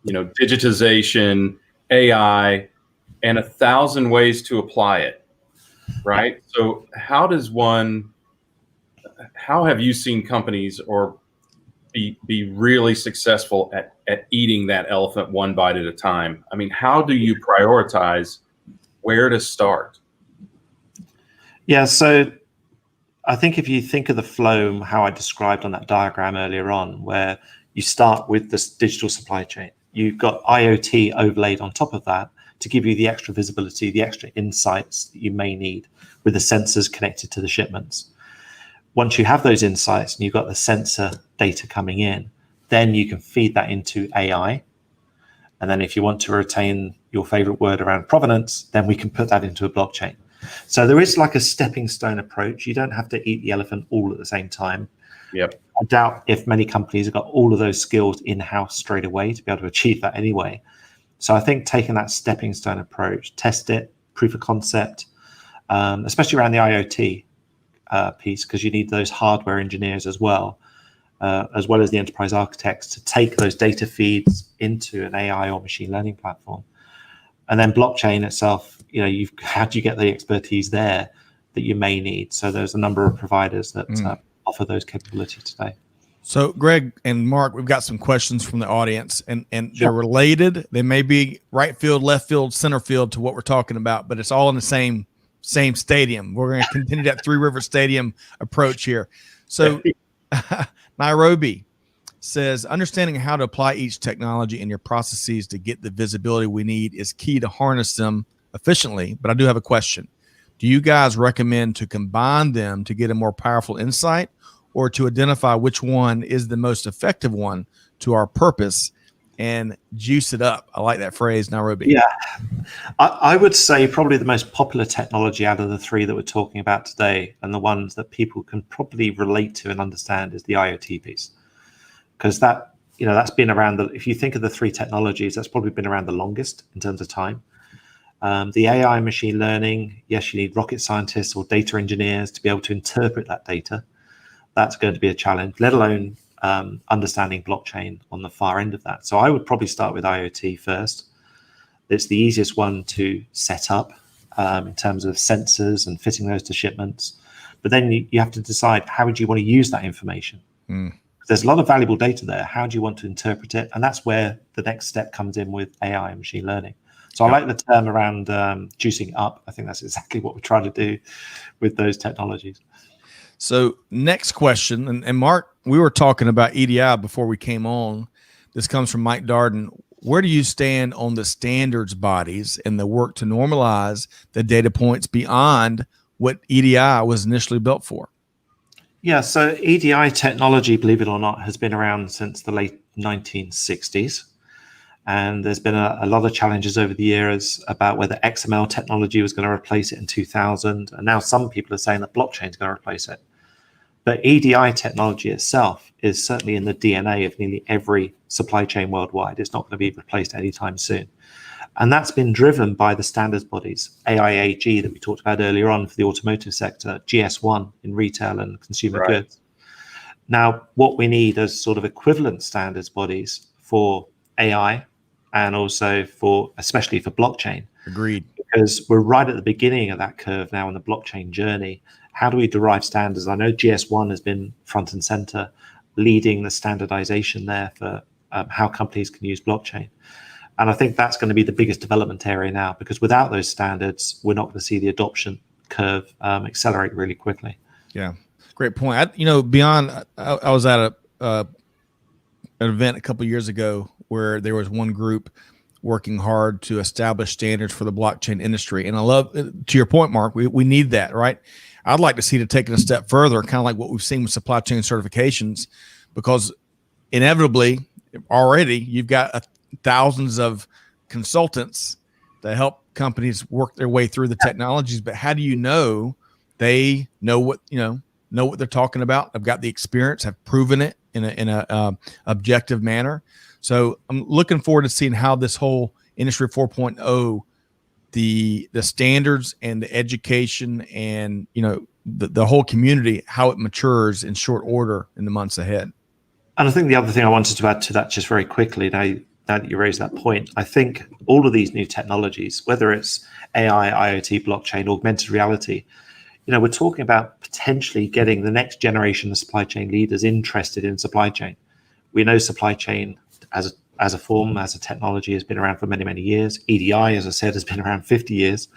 digitization, AI, and 1,000 ways to apply it, right? So how have you seen companies or be really successful at eating that elephant one bite at a time? How do you prioritize where to start? Yeah, so I think if you think of the flow, how I described on that diagram earlier on, where you start with this digital supply chain, you've got IoT overlaid on top of that to give you the extra visibility, the extra insights that you may need with the sensors connected to the shipments. Once you have those insights and you've got the sensor data coming in, then you can feed that into AI. And then if you want to retain your favorite word around provenance, then we can put that into a blockchain. So there is like a stepping stone approach. You don't have to eat the elephant all at the same time. Yep. I doubt if many companies have got all of those skills in-house straight away to be able to achieve that anyway. So I think taking that stepping stone approach, test it, proof of concept, especially around the IoT piece, because you need those hardware engineers as well as the enterprise architects to take those data feeds into an AI or machine learning platform. And then blockchain itself, how do you get the expertise there that you may need? So there's a number of providers that offer those capabilities today. So, Greg and Mark, we've got some questions from the audience, and Sure. they're related. They may be right field, left field, center field to what we're talking about, but it's all in the same stadium. We're going to continue that Three River Stadium approach here. So, Nairobi says, understanding how to apply each technology in your processes to get the visibility we need is key to harness them efficiently. But I do have a question. Do you guys recommend to combine them to get a more powerful insight, or to identify which one is the most effective one to our purpose and juice it up? I like that phrase, Nairobi. Yeah, I would say probably the most popular technology out of the three that we're talking about today, and the ones that people can probably relate to and understand, is the IoT piece. Because that's been around, if you think of the three technologies, that's probably been around the longest in terms of time. The AI and machine learning, yes, you need rocket scientists or data engineers to be able to interpret that data. That's going to be a challenge, let alone understanding blockchain on the far end of that. So I would probably start with IoT first. It's the easiest one to set up in terms of sensors and fitting those to shipments. But then you have to decide, how would you want to use that information? There's a lot of valuable data there. How do you want to interpret it? And that's where the next step comes in with AI and machine learning. So I like the term around juicing up. I think that's exactly what we're trying to do with those technologies. So next question, and Mark, we were talking about EDI before we came on. This comes from Mike Darden. Where do you stand on the standards bodies and the work to normalize the data points beyond what EDI was initially built for? Yeah, so EDI technology, believe it or not, has been around since the late 1960s. And there's been a lot of challenges over the years about whether XML technology was going to replace it in 2000. And now some people are saying that blockchain is going to replace it. But EDI technology itself is certainly in the DNA of nearly every supply chain worldwide. It's not going to be replaced anytime soon. And that's been driven by the standards bodies, AIAG that we talked about earlier on for the automotive sector, GS1 in retail and consumer goods. Now, what we need as sort of equivalent standards bodies for AI, and also especially for blockchain. Agreed. Because we're right at the beginning of that curve now in the blockchain journey. How do we derive standards? I know GS1 has been front and center, leading the standardization there for how companies can use blockchain. And I think that's going to be the biggest development area now, because without those standards, we're not going to see the adoption curve accelerate really quickly. Yeah, great point. I was at an event a couple of years ago where there was one group working hard to establish standards for the blockchain industry. And I love, to your point, Mark, we need that, right? I'd like to see it taken a step further, kind of like what we've seen with supply chain certifications, because inevitably already you've got thousands of consultants to help companies work their way through the technologies. But how do you know they know what they're talking about? Have got the experience, have proven it in a objective manner. So I'm looking forward to seeing how this whole industry 4.0, the standards and the education and the whole community, how it matures in short order in the months ahead. And I think the other thing I wanted to add to that just very quickly, now that you raised that point, I think all of these new technologies, whether it's AI, IoT, blockchain, augmented reality, we're talking about potentially getting the next generation of supply chain leaders interested in supply chain. We know supply chain as a form, as a technology, has been around for many, many years. EDI, as I said, has been around 50 years.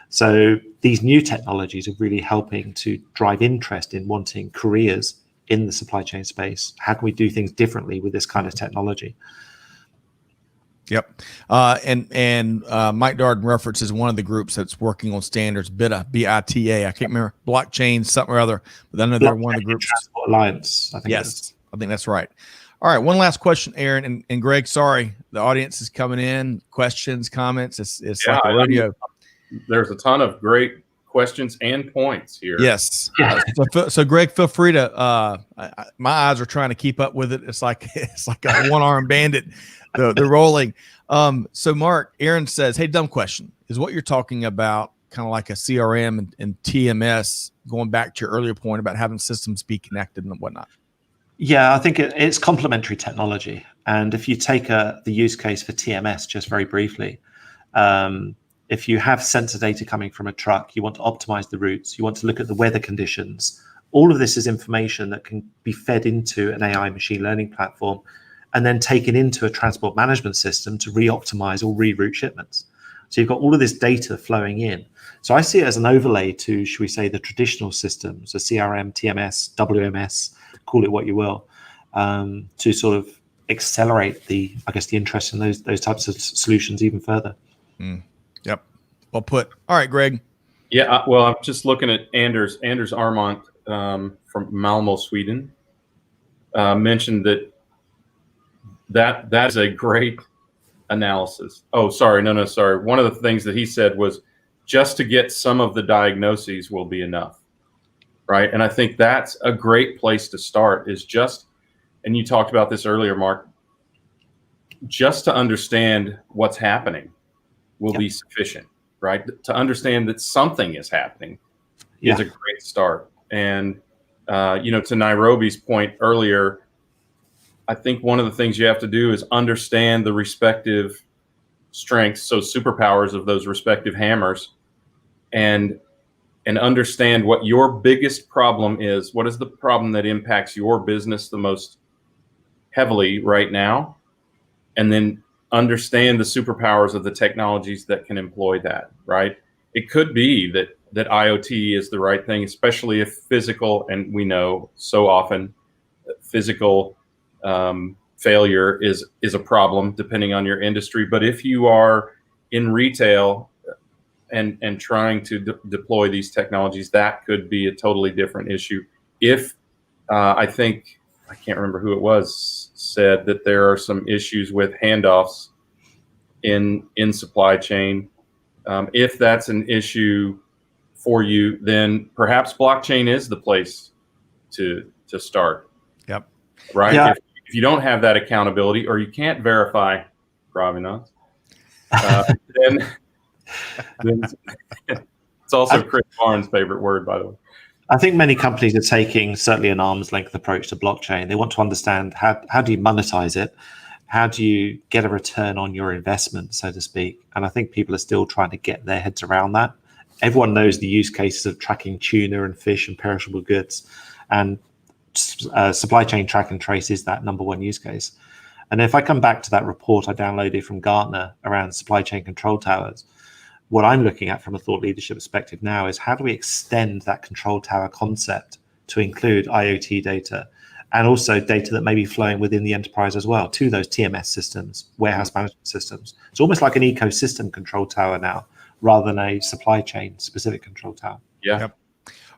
So these new technologies are really helping to drive interest in wanting careers in the supply chain space. How can we do things differently with this kind of technology? Yep. And Mike Darden references one of the groups that's working on standards, BITA, B-I-T-A. I can't remember, blockchain, something or other, but I know they're one of the groups. Transport Alliance, I think. Yes, I think that's right. All right. One last question, Aaron and Greg. Sorry, the audience is coming in. Questions, comments. It's like a rodeo. There's a ton of great questions and points here. Yes. So Greg, feel free to. My eyes are trying to keep up with it. It's like a one-armed bandit. They're rolling. So Mark, Aaron says, "Hey, dumb question. Is what you're talking about kind of like a CRM and TMS? Going back to your earlier point about having systems be connected and whatnot." Yeah, I think it's complementary technology. And if you take the use case for TMS, just very briefly, if you have sensor data coming from a truck, you want to optimize the routes, you want to look at the weather conditions, all of this is information that can be fed into an AI machine learning platform and then taken into a transport management system to re-optimize or reroute shipments. So you've got all of this data flowing in. So I see it as an overlay to, should we say, the traditional systems, the CRM, TMS, WMS, call it what you will, to sort of accelerate the interest in those types of solutions even further. Yep. Well put. All right, Greg. Yeah, well, I'm just looking at Anders Armont from Malmo, Sweden, mentioned that is a great analysis. Oh, sorry. One of the things that he said was just to get some of the diagnoses will be enough, right? And I think that's a great place to start, is just, and you talked about this earlier, Mark, just to understand what's happening will be sufficient, right? To understand that something is happening is a great start. And, to Nairobi's point earlier, I think one of the things you have to do is understand the respective strengths, so superpowers of those respective hammers, and understand what your biggest problem is. What is the problem that impacts your business the most heavily right now? And then understand the superpowers of the technologies that can employ that, right? It could be that IoT is the right thing, especially if physical, and we know so often physical failure is a problem depending on your industry. But if you are in retail and trying to deploy these technologies, that could be a totally different issue. If I think, I can't remember who it was, said that there are some issues with handoffs in supply chain. If that's an issue for you, then perhaps blockchain is the place to start. Yep. Right. Yeah. If you don't have that accountability, or you can't verify provenance, then it's also Chris Barnes' favorite word, by the way. I think many companies are taking certainly an arm's length approach to blockchain. They want to understand how do you monetize it? How do you get a return on your investment, so to speak? And I think people are still trying to get their heads around that. Everyone knows the use cases of tracking tuna and fish and perishable goods, and supply chain track and trace is that number one use case. And if I come back to that report I downloaded from Gartner around supply chain control towers, what I'm looking at from a thought leadership perspective now is how do we extend that control tower concept to include IoT data and also data that may be flowing within the enterprise as well to those TMS systems, warehouse management systems. It's almost like an ecosystem control tower now rather than a supply chain specific control tower. Yeah. Yep.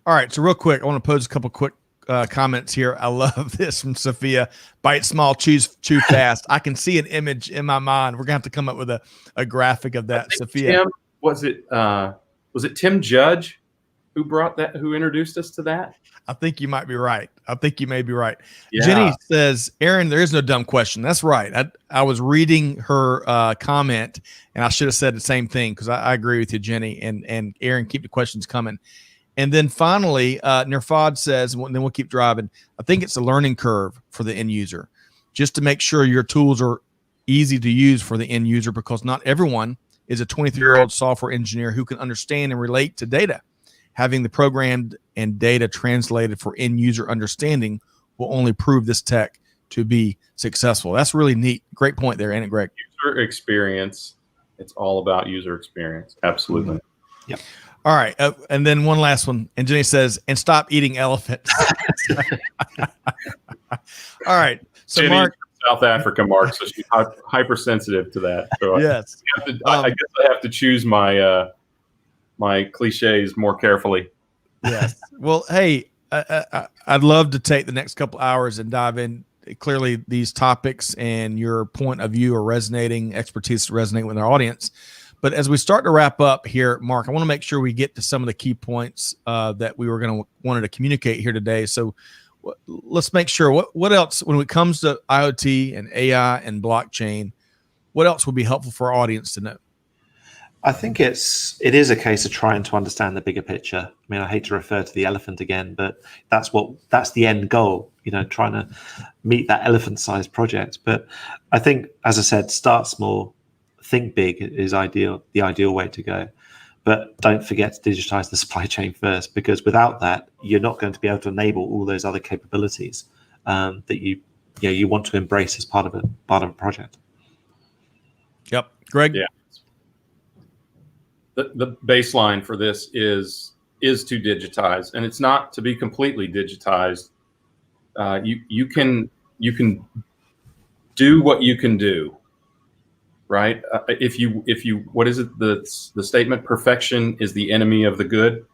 All right. So real quick, I want to pose a couple quick comments here. I love this from Sophia. Bite small, chew fast. I can see an image in my mind. We're gonna have to come up with a graphic of that. Sophia, Tim, was it Tim Judge who introduced us to that? I think you might be right. I think you may be right. Yeah. Jenny says, Aaron, there is no dumb question. That's right. I was reading her comment, and I should have said the same thing, because I agree with you, Jenny. And Aaron, keep the questions coming. And then finally, Nirfad says, and then we'll keep driving, I think it's a learning curve for the end user, just to make sure your tools are easy to use for the end user, because not everyone is a 23-year-old software engineer who can understand and relate to data. Having the programmed and data translated for end user understanding will only prove this tech to be successful. That's really neat. Great point there, ain't it, Greg? User experience. It's all about user experience. Absolutely. Mm-hmm. Yep. All right. And then one last one. And Jenny says, and stop eating elephants. All right. So Jenny, Mark, South Africa, Mark, so she's hypersensitive to that. So yes. I guess I have to choose my my cliches more carefully. Yes. Well, hey, I'd love to take the next couple hours and dive in. Clearly, these topics and your point of view are resonating, expertise resonate with our audience. But as we start to wrap up here, Mark, I want to make sure we get to some of the key points that we were wanted to communicate here today. So let's make sure what else, when it comes to IoT and AI and blockchain, what else would be helpful for our audience to know? I think it is a case of trying to understand the bigger picture. I mean, I hate to refer to the elephant again, but that's the end goal, trying to meet that elephant-sized project. But I think, as I said, start small, think big is the ideal way to go. but don't forget to digitize the supply chain first, because without that, you're not going to be able to enable all those other capabilities that you want to embrace as part of a project. Yep. Greg? Yeah. The baseline for this is to digitize, and it's not to be completely digitized. You can do what you can do, right? If you what is it, the statement, perfection is the enemy of the good.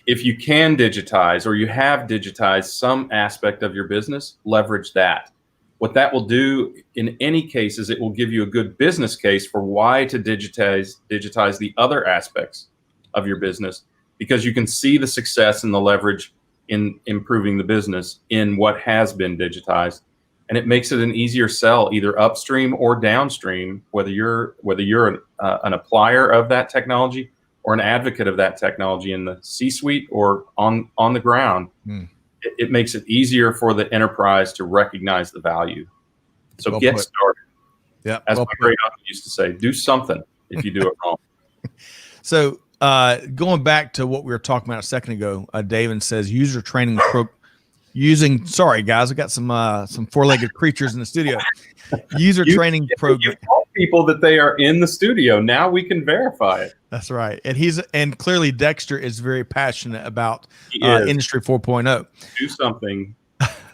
if you can digitize, or you have digitized some aspect of your business, leverage that. What that will do in any case is it will give you a good business case for why to digitize the other aspects of your business, because you can see the success and the leverage in improving the business in what has been digitized. And it makes it an easier sell, either upstream or downstream, whether you're an applier of that technology or an advocate of that technology in the C-suite or on the ground. It makes it easier for the enterprise to recognize the value. So well get put. started. Yeah, as well my put. great uncle used to say, do something if you do it wrong. So going back to what we were talking about a second ago, David says user training sorry guys, I got some four-legged creatures in the studio. User training program. You told people that they are in the studio. Now we can verify it. That's right. And clearly Dexter is very passionate about Industry 4.0. Do something.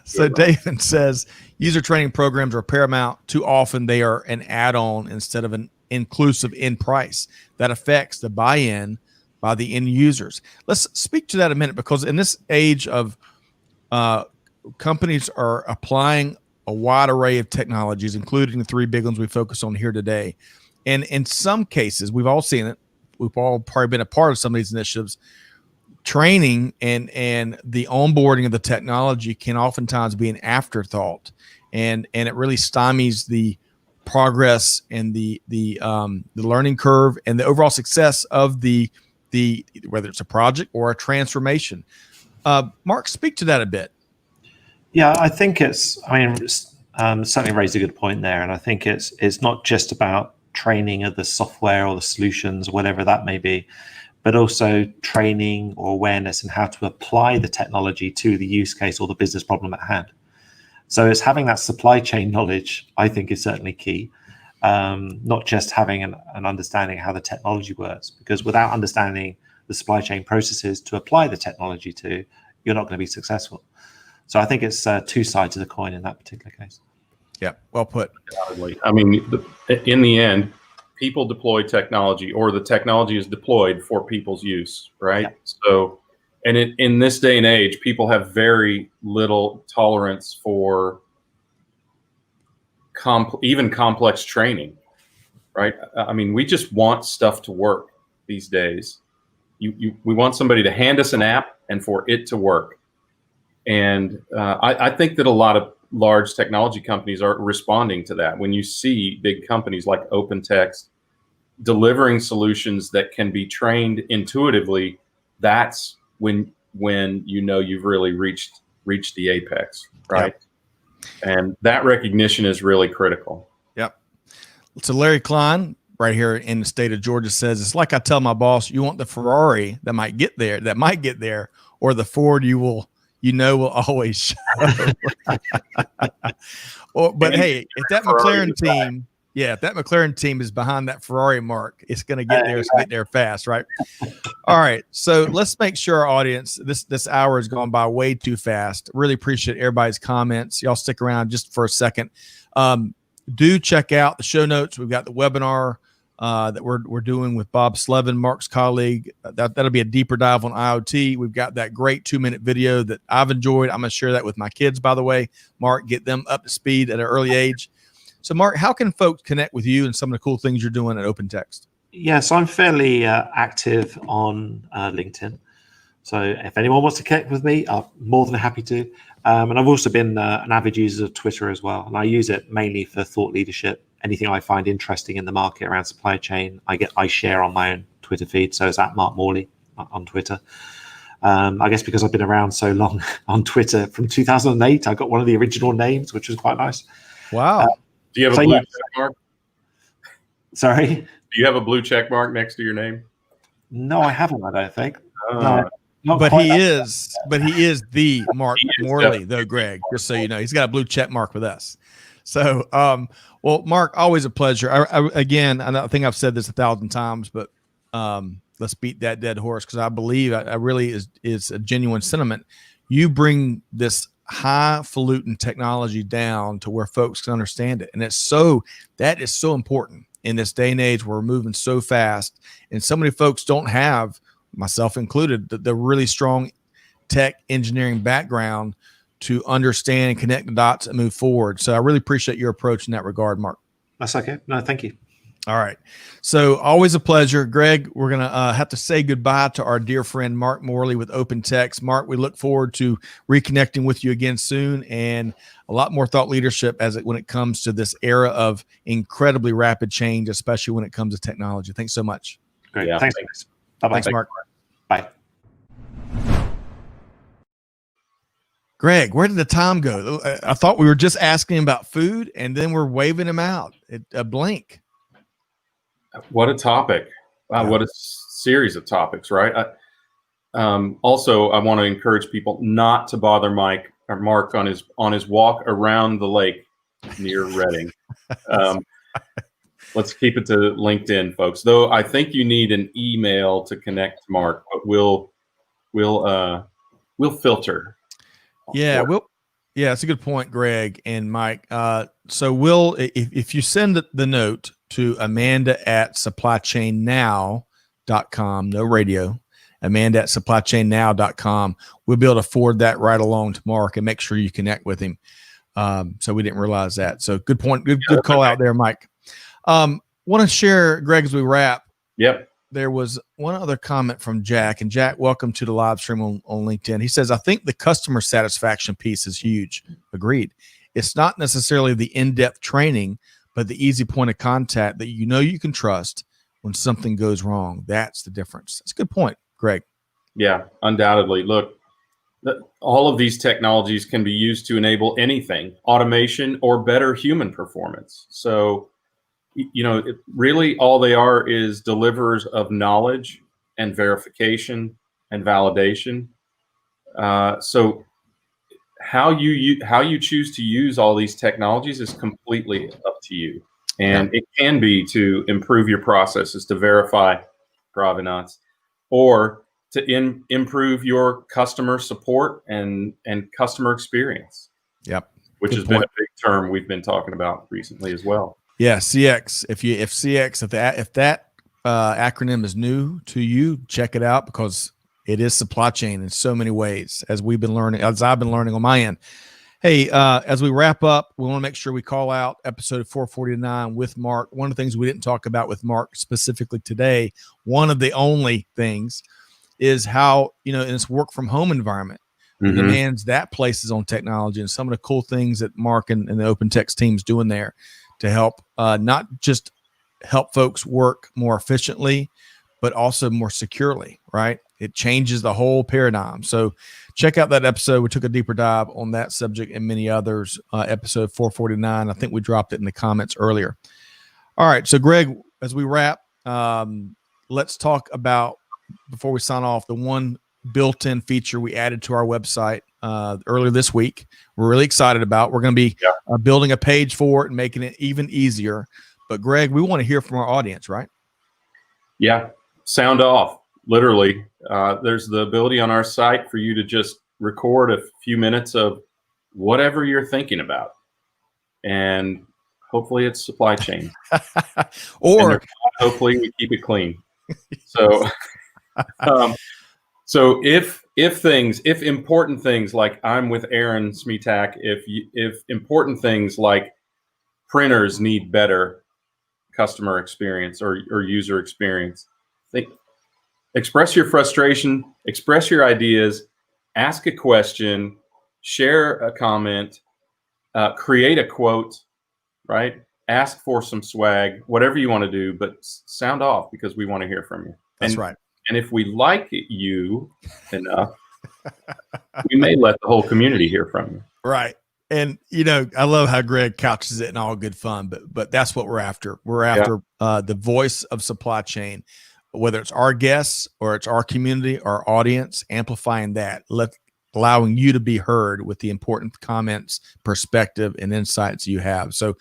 So David says user training programs are paramount. Too often they are an add-on instead of an inclusive in price that affects the buy-in by the end users. Let's speak to that a minute, because in this age of companies are applying a wide array of technologies, including the three big ones we focus on here today. And in some cases, we've all seen it. We've all probably been a part of some of these initiatives. Training and the onboarding of the technology can oftentimes be an afterthought, and it really stymies the progress and the learning curve and the overall success of the whether it's a project or a transformation. Mark, speak to that a bit. Yeah, I think certainly raised a good point there, and I think it's not just about training of the software or the solutions, whatever that may be, but also training or awareness in how to apply the technology to the use case or the business problem at hand. So it's having that supply chain knowledge, I think, is certainly key. Not just having an understanding of how the technology works, because without understanding the supply chain processes to apply the technology to, you're not going to be successful. So I think it's two sides of the coin in that particular case. Yeah, well put. I mean, in the end, people deploy technology, or the technology is deployed for people's use, right? Yeah. So, and in this day and age, people have very little tolerance for even complex training, right? I mean, we just want stuff to work these days. We want somebody to hand us an app and for it to work. And I think that a lot of large technology companies are responding to that. When you see big companies like OpenText delivering solutions that can be trained intuitively, that's when you know you've really reached the apex, right? Yep. And that recognition is really critical. Yep. So Larry Klein, right here in the state of Georgia, says, it's like I tell my boss, you want the Ferrari that might get there, or the Ford will always show. But hey, if that McLaren team is behind that Ferrari, Mark, it's going to get there. It's going to get there fast, right? All right. So let's make sure our audience, this hour has gone by way too fast. Really appreciate everybody's comments. Y'all stick around just for a second. Do check out the show notes. We've got the webinar that we're doing with Bob Slevin, Mark's colleague. That'll be a deeper dive on IoT. We've got that great 2-minute video that I've enjoyed. I'm going to share that with my kids, by the way. Mark, get them up to speed at an early age. So, Mark, how can folks connect with you and some of the cool things you're doing at OpenText? Yeah, so I'm fairly active on LinkedIn. So if anyone wants to connect with me, I'm more than happy to. And I've also been an avid user of Twitter as well. And I use it mainly for thought leadership. Anything I find interesting in the market around supply chain, I share on my own Twitter feed. So it's at Mark Morley on Twitter. I guess because I've been around so long on Twitter, from 2008, I got one of the original names, which was quite nice. Wow. Do you have a blue check mark? Sorry? Do you have a blue check mark next to your name? No, I haven't. I don't think. Uh, No, But he is the Mark Morley, though, Greg, just so you know. He's got a blue check mark with us. So, well, Mark, always a pleasure. Again, I think I've said this 1,000 times, but let's beat that dead horse, because I believe I really is a genuine sentiment. You bring this highfalutin technology down to where folks can understand it. And that is so important in this day and age where we're moving so fast. And so many folks don't have, myself included, the really strong tech engineering background to understand and connect the dots and move forward. So I really appreciate your approach in that regard, Mark. That's okay. No, thank you. All right. So always a pleasure. Greg, we're going to have to say goodbye to our dear friend, Mark Morley with OpenText. Mark, we look forward to reconnecting with you again soon, and a lot more thought leadership when it comes to this era of incredibly rapid change, especially when it comes to technology. Thanks so much. Great. Yeah. Thanks. Bye-bye. Thanks, Mark. Bye. Greg, where did the time go? I thought we were just asking him about food, and then we're waving him out at a blink. What a topic. Wow, what a series of topics, right? Also, I want to encourage people not to bother Mike or Mark on his walk around the lake near Reading. Let's keep it to LinkedIn, folks. Though I think you need an email to connect to Mark, but we'll filter. Yeah, it's a good point, Greg and Mike. So if you send the note to Amanda@supplychainnow.com, no radio, Amanda@supplychainnow.com, we'll be able to forward that right along to Mark and make sure you connect with him. So we didn't realize that. So good point. Good call out there, Mike. Want to share, Greg, as we wrap. Yep. There was one other comment from Jack, and Jack, welcome to the live stream on LinkedIn. He says, I think the customer satisfaction piece is huge. Agreed. It's not necessarily the in-depth training, but the easy point of contact that you can trust when something goes wrong. That's the difference. That's a good point, Greg. Yeah, undoubtedly. Look, all of these technologies can be used to enable anything, automation or better human performance. So, really all they are is deliverers of knowledge and verification and validation. So how you choose to use all these technologies is completely up to you. And it can be to improve your processes, to verify provenance, or to improve your customer support and customer experience. Yep. Which has been a big term we've been talking about recently as well. Yeah, CX. If that acronym is new to you, check it out, because it is supply chain in so many ways, as I've been learning on my end. Hey, as we wrap up, we want to make sure we call out episode 449 with Mark. One of the things we didn't talk about with Mark specifically today, one of the only things, is how, in this work from home environment, the demands that places on technology, and some of the cool things that Mark and the OpenText team's doing there to help not just help folks work more efficiently, but also more securely, right? It changes the whole paradigm. So check out that episode. We took a deeper dive on that subject and many others, episode 449. I think we dropped it in the comments earlier. All right. So Greg, as we wrap, let's talk about, before we sign off, the one built-in feature we added to our website earlier this week. We're really excited about. We're going to be building a page for it and making it even easier. But Greg, we want to hear from our audience, right? Yeah. Sound off. Literally. There's the ability on our site for you to just record a few minutes of whatever you're thinking about. And hopefully it's supply chain. Or hopefully we keep it clean. So, so if important things like I'm with Aaron Smetak, if important things like printers need better customer experience or user experience, express your frustration, express your ideas, ask a question, share a comment, create a quote, right? Ask for some swag, whatever you want to do, but sound off, because we want to hear from you. That's right. And if we like you enough, we may let the whole community hear from you. Right. And I love how Greg couches it in all good fun, but that's what we're after. We're after the voice of supply chain, whether it's our guests or it's our community, our audience, amplifying that, allowing you to be heard with the important comments, perspective, and insights you have. So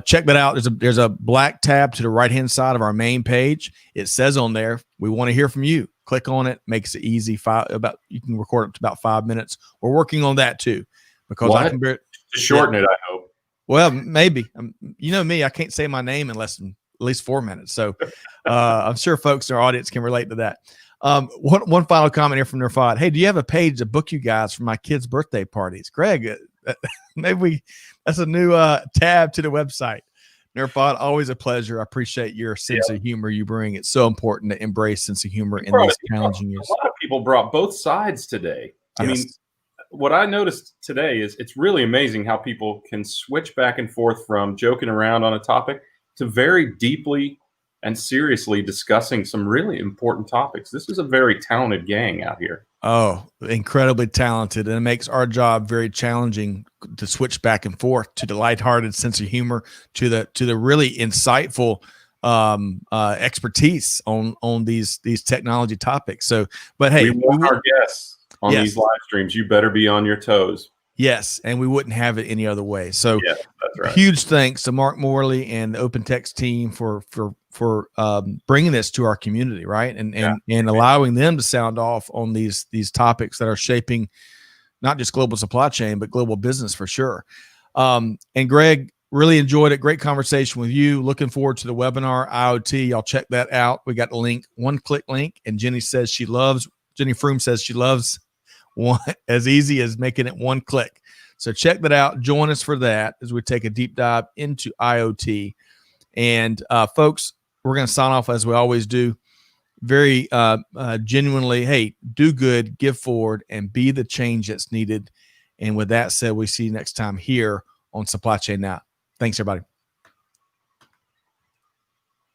check that out. There's a black tab to the right-hand side of our main page. It says on there, we want to hear from you. Click on it. Makes it easy. You can record up to about 5 minutes. We're working on that too, because I can to shorten it. I hope. Well, maybe. You know me, I can't say my name in less than at least 4 minutes. So I'm sure folks in our audience can relate to that. One final comment here from Nerfod. Hey, do you have a page to book you guys for my kids' birthday parties? Greg, maybe that's a new tab to the website. Nerfod, always a pleasure. I appreciate your sense of humor you bring. It's so important to embrace sense of humor in these challenging years. A lot of people brought both sides today. I mean, what I noticed today is it's really amazing how people can switch back and forth from joking around on a topic to very deeply and seriously discussing some really important topics. This is a very talented gang out here. Oh, incredibly talented. And it makes our job very challenging to switch back and forth to the lighthearted sense of humor, to the really insightful expertise on these technology topics. So, but hey, we want our guests on these live streams. You better be on your toes. Yes, and we wouldn't have it any other way. So, that's right. Huge thanks to Mark Morley and the OpenText team for bringing this to our community, right? And allowing them to sound off on these topics that are shaping not just global supply chain, but global business for sure. And Greg, really enjoyed it. Great conversation with you. Looking forward to the webinar IoT. Y'all check that out. We got the link, one-click link, and Jenny Froome says she loves one as easy as making it one click. So check that out. Join us for that as we take a deep dive into IoT. And folks, we're going to sign off as we always do. Very genuinely, hey, do good, give forward, and be the change that's needed. And with that said, we see you next time here on Supply Chain Now. Thanks, everybody.